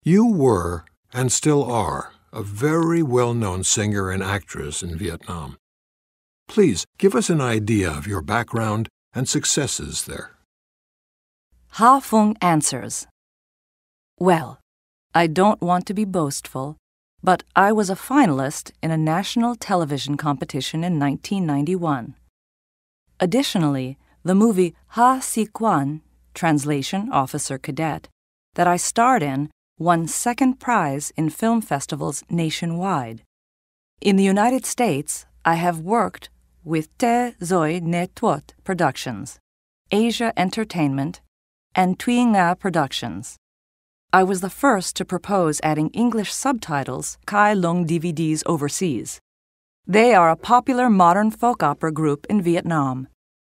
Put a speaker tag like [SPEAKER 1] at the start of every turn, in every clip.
[SPEAKER 1] You were, and still are, a very well-known singer and actress in Vietnam. Please give us an idea of your background and successes there.
[SPEAKER 2] Ha Fung answers. Well, I don't want to be boastful, but I was a finalist in a national television competition in 1991. Additionally, the movie Ha Si Quan, translation Officer Cadet, that I starred in won second prize in film festivals nationwide. In the United States, I have worked with Te Zoi Ne Tuot Productions, Asia Entertainment, and Thuy Nga Productions. I was the first to propose adding English subtitles Kai Lung DVDs overseas. They are a popular modern folk opera group in Vietnam.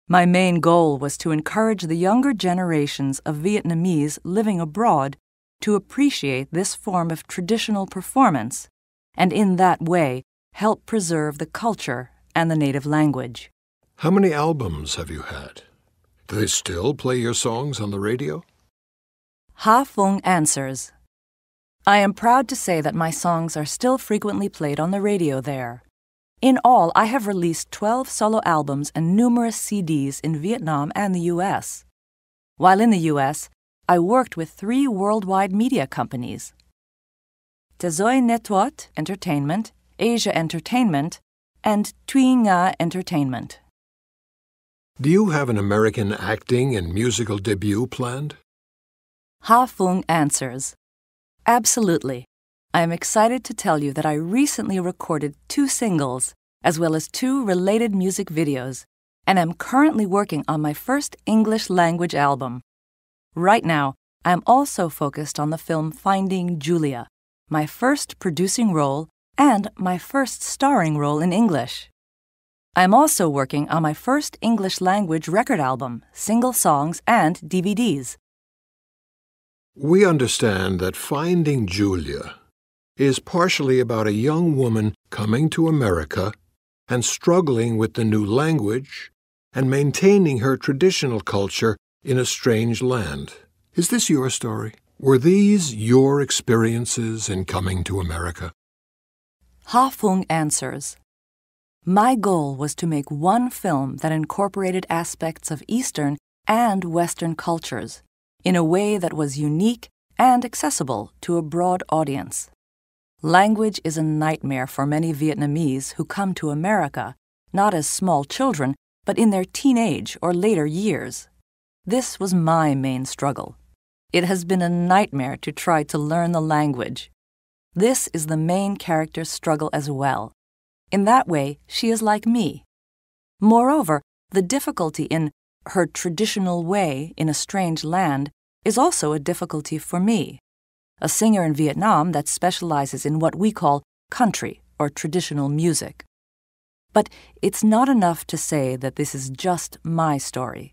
[SPEAKER 2] My main goal was to encourage the younger generations of Vietnamese living abroad to appreciate this form of traditional performance, and in that way help preserve the culture and the native language.
[SPEAKER 1] How many albums have you had? Do they still play your songs on the radio?
[SPEAKER 2] Ha Fung answers. I am proud to say that my songs are still frequently played on the radio there. In all, I have released 12 solo albums and numerous CDs in Vietnam and the U.S. While in the U.S., I worked with 3 worldwide media companies: Te Zoi Ne Tuot Entertainment, Asia Entertainment, and Thuy Nga Entertainment.
[SPEAKER 1] Do you have an American acting and musical debut planned?
[SPEAKER 2] Ha Fung answers. Absolutely. I am excited to tell you that I recently recorded 2 singles, as well as 2 related music videos, and am currently working on my first English language album. Right now, I am also focused on the film Finding Julia, my first producing role and my first starring role in English. I am also working on my first English language record album, single songs, and DVDs.
[SPEAKER 1] We understand that Finding Julia is partially about a young woman coming to America and struggling with the new language and maintaining her traditional culture in a strange land. Is this your story? Were these your experiences in coming to America?
[SPEAKER 2] Ha Fung answers. My goal was to make one film that incorporated aspects of Eastern and Western cultures in a way that was unique and accessible to a broad audience. Language is a nightmare for many Vietnamese who come to America, not as small children, but in their teenage or later years. This was my main struggle. It has been a nightmare to try to learn the language. This is the main character's struggle as well. In that way, she is like me. Moreover, the difficulty in her traditional way in a strange land is also a difficulty for me, a singer in Vietnam that specializes in what we call country or traditional music. But it's not enough to say that this is just my story.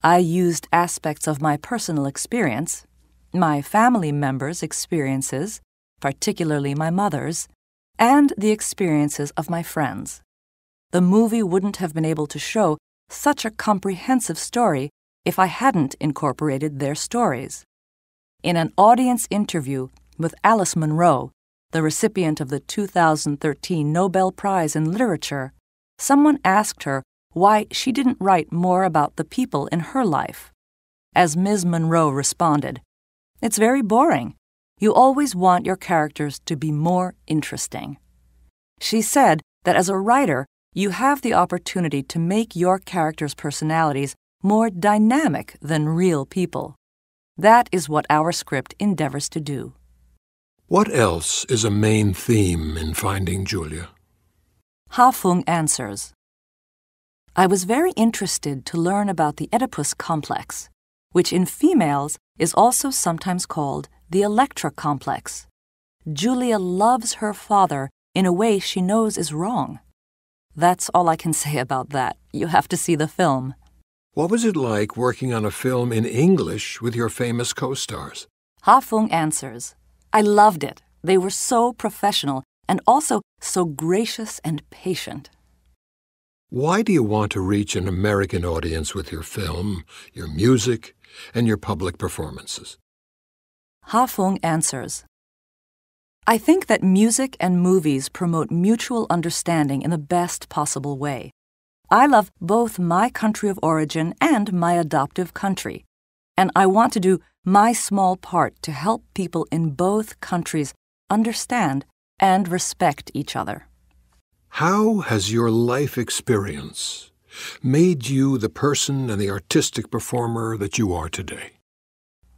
[SPEAKER 2] I used aspects of my personal experience, my family members' experiences, particularly my mother's, and the experiences of my friends. The movie wouldn't have been able to show such a comprehensive story if I hadn't incorporated their stories. In an audience interview with Alice Munro, the recipient of the 2013 Nobel Prize in Literature, someone asked her why she didn't write more about the people in her life. As Ms. Munro responded, "It's very boring. You always want your characters to be more interesting." She said that as a writer, you have the opportunity to make your characters' personalities more dynamic than real people. That is what our script endeavors to do.
[SPEAKER 1] What else is a main theme in Finding Julia?
[SPEAKER 2] Ha Fung answers. I was very interested to learn about the Oedipus complex, which in females is also sometimes called the Electra complex. Julia loves her father in a way she knows is wrong. That's all I can say about that. You have to see the film.
[SPEAKER 1] What was it like working on a film in English with your famous co-stars?
[SPEAKER 2] Ha Fung answers. I loved it. They were so professional and also so gracious and patient.
[SPEAKER 1] Why do you want to reach an American audience with your film, your music, and your public performances?
[SPEAKER 2] Ha Fung answers, I think that music and movies promote mutual understanding in the best possible way. I love both my country of origin and my adoptive country, and I want to do my small part to help people in both countries understand and respect each other.
[SPEAKER 1] How has your life experience made you the person and the artistic performer that you are today?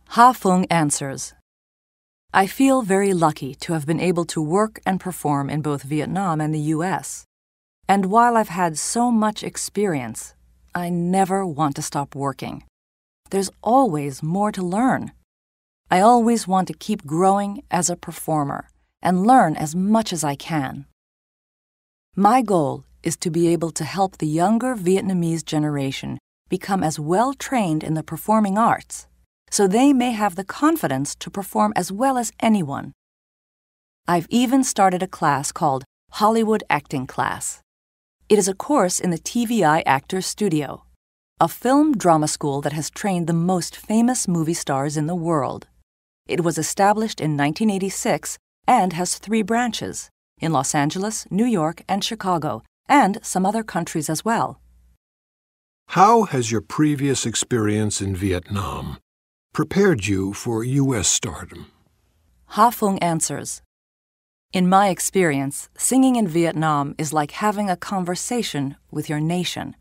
[SPEAKER 2] Ha Fung answers, I feel very lucky to have been able to work and perform in both Vietnam and the U.S. And while I've had so much experience, I never want to stop working. There's always more to learn. I always want to keep growing as a performer and learn as much as I can. My goal is to be able to help the younger Vietnamese generation become as well trained in the performing arts so they may have the confidence to perform as well as anyone. I've even started a class called Hollywood Acting Class. It is a course in the TVI Actors Studio, a film drama school that has trained the most famous movie stars in the world. It was established in 1986 and has 3 branches in Los Angeles, New York, and Chicago, and some other countries as well.
[SPEAKER 1] How has your previous experience in Vietnam prepared you for U.S. stardom?
[SPEAKER 2] Ha Fung answers, in my experience, singing in Vietnam is like having a conversation with your nation.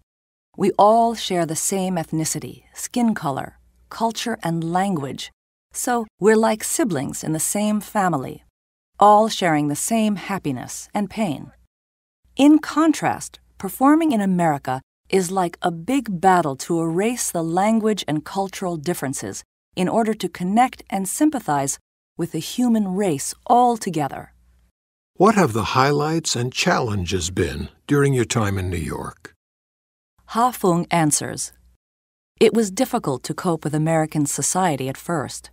[SPEAKER 2] We all share the same ethnicity, skin color, culture, and language, so we're like siblings in the same family, all sharing the same happiness and pain. In contrast, performing in America is like a big battle to erase the language and cultural differences in order to connect and sympathize with the human race all together.
[SPEAKER 1] What have the highlights and challenges been during your time in New York?
[SPEAKER 2] Ha Fung answers, it was difficult to cope with American society at first.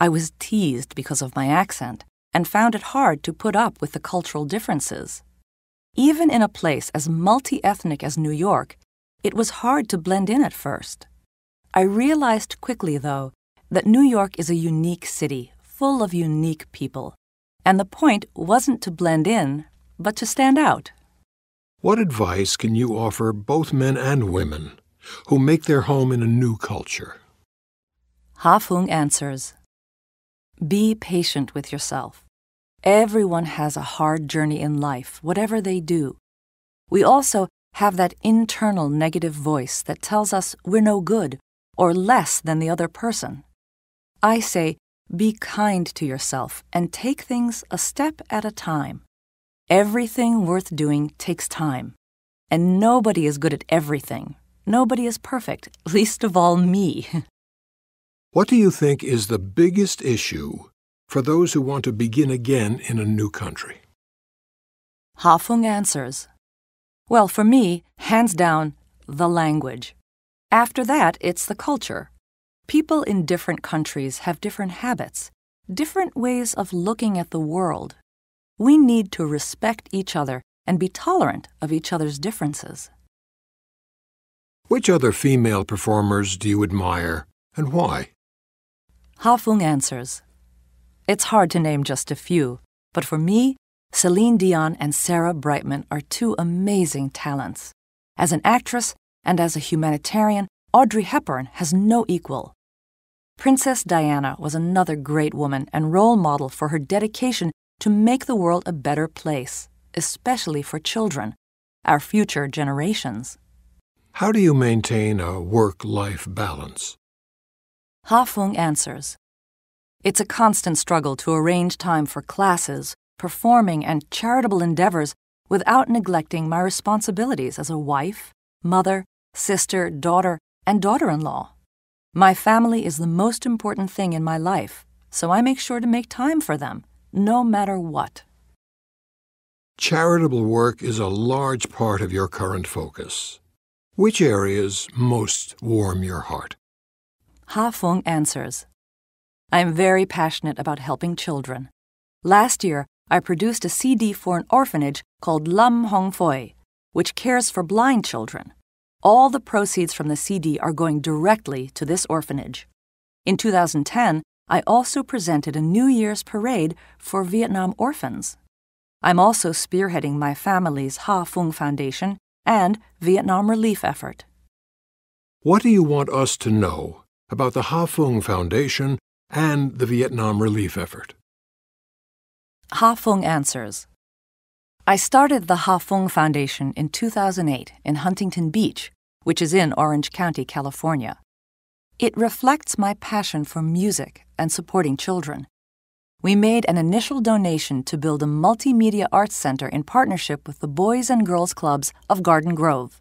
[SPEAKER 2] I was teased because of my accent and found it hard to put up with the cultural differences. Even in a place as multi-ethnic as New York, it was hard to blend in at first. I realized quickly, though, that New York is a unique city, full of unique people, and the point wasn't to blend in, but to stand out.
[SPEAKER 1] What advice can you offer both men and women who make their home in a new culture?
[SPEAKER 2] Ha Fung answers, be patient with yourself. Everyone has a hard journey in life, whatever they do. We also have that internal negative voice that tells us we're no good or less than the other person. I say, be kind to yourself and take things a step at a time. Everything worth doing takes time, and nobody is good at everything. Nobody is perfect, least of all me.
[SPEAKER 1] What do you think is the biggest issue for those who want to begin again in a new country?
[SPEAKER 2] Ha Fung answers, well, for me, hands down, the language. After that, it's the culture. People in different countries have different habits, different ways of looking at the world. We need to respect each other and be tolerant of each other's differences.
[SPEAKER 1] Which other female performers do you admire and why?
[SPEAKER 2] Ha Fung answers, it's hard to name just a few, but for me, Celine Dion and Sarah Brightman are 2 amazing talents. As an actress and as a humanitarian, Audrey Hepburn has no equal. Princess Diana was another great woman and role model for her dedication to make the world a better place, especially for children, our future generations.
[SPEAKER 1] How do you maintain a work-life balance?
[SPEAKER 2] Ha Fung answers, it's a constant struggle to arrange time for classes, performing, and charitable endeavors without neglecting my responsibilities as a wife, mother, sister, daughter, and daughter-in-law. My family is the most important thing in my life, so I make sure to make time for them, no matter what.
[SPEAKER 1] Charitable work is a large part of your current focus. Which areas most warm your heart?
[SPEAKER 2] Ha Fung answers, I am very passionate about helping children. Last year, I produced a CD for an orphanage called Lam Hong Phoi, which cares for blind children. All the proceeds from the CD are going directly to this orphanage. In 2010, I also presented a New Year's parade for Vietnam orphans. I'm also spearheading my family's Ha Phung Foundation and Vietnam relief effort.
[SPEAKER 1] What do you want us to know about the Ha Phung Foundation and the Vietnam relief effort?
[SPEAKER 2] Ha Phung Answers. I started the Ha Phung Foundation in 2008 in Huntington Beach, which is in Orange County, California. It reflects my passion for music and supporting children. We made an initial donation to build a multimedia arts center in partnership with the Boys and Girls Clubs of Garden Grove.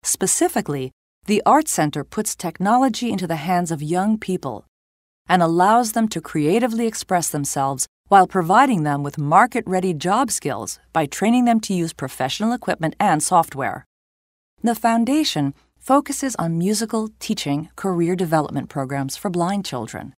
[SPEAKER 2] Specifically, the Arts Center puts technology into the hands of young people and allows them to creatively express themselves while providing them with market-ready job skills by training them to use professional equipment and software. The foundation focuses on musical, teaching, career development programs for blind children.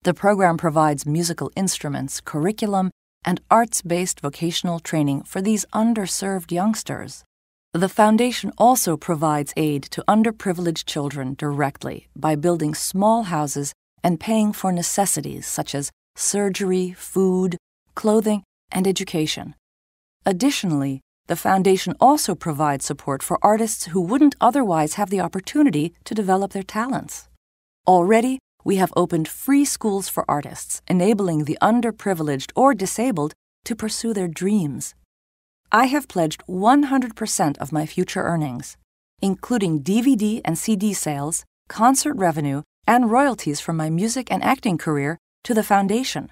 [SPEAKER 2] The program provides musical instruments, curriculum, and arts-based vocational training for these underserved youngsters. The foundation also provides aid to underprivileged children directly by building small houses and paying for necessities such as surgery, food, clothing, and education. Additionally, the foundation also provides support for artists who wouldn't otherwise have the opportunity to develop their talents. Already, we have opened free schools for artists, enabling the underprivileged or disabled to pursue their dreams. I have pledged 100% of my future earnings, including DVD and CD sales, concert revenue, and royalties from my music and acting career, to the foundation.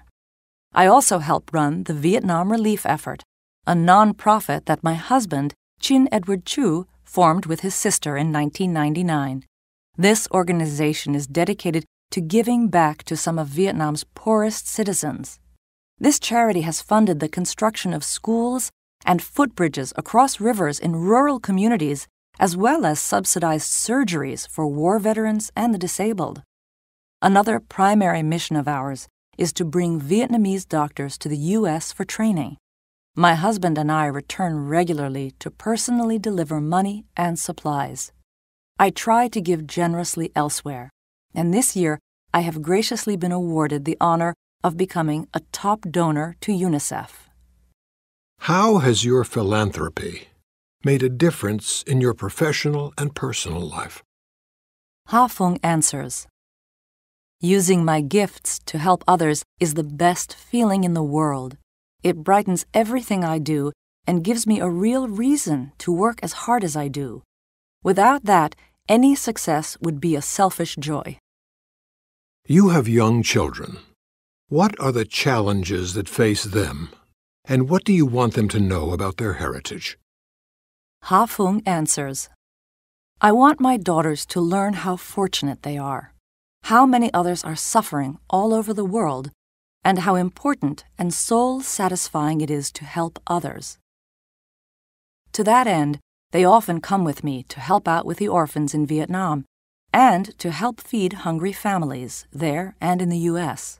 [SPEAKER 2] I also help run the Vietnam Relief Effort, a non-profit that my husband, Chin Edward Chu, formed with his sister in 1999. This organization is dedicated to giving back to some of Vietnam's poorest citizens. This charity has funded the construction of schools and footbridges across rivers in rural communities, as well as subsidized surgeries for war veterans and the disabled. Another primary mission of ours is to bring Vietnamese doctors to the U.S. for training. My husband and I return regularly to personally deliver money and supplies. I try to give generously elsewhere, and this year I have graciously been awarded the honor of becoming a top donor to UNICEF.
[SPEAKER 1] How has your philanthropy made a difference in your professional and personal life?
[SPEAKER 2] Ha Phung Answers. Using my gifts to help others is the best feeling in the world. It brightens everything I do and gives me a real reason to work as hard as I do. Without that, any success would be a selfish joy.
[SPEAKER 1] You have young children. What are the challenges that face them, and what do you want them to know about their heritage?
[SPEAKER 2] Ha Phung Answers. I want my daughters to learn how fortunate they are, how many others are suffering all over the world, and how important and soul-satisfying it is to help others. To that end, they often come with me to help out with the orphans in Vietnam and to help feed hungry families there and in the U.S.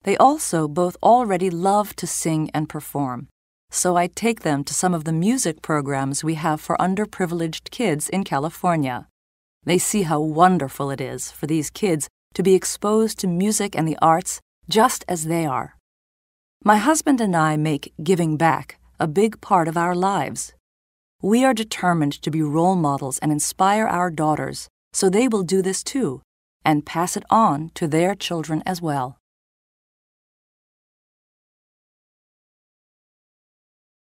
[SPEAKER 2] They also both already love to sing and perform, so I take them to some of the music programs we have for underprivileged kids in California. They see how wonderful it is for these kids to be exposed to music and the arts just as they are. My husband and I make giving back a big part of our lives. We are determined to be role models and inspire our daughters so they will do this too and pass it on to their children as well.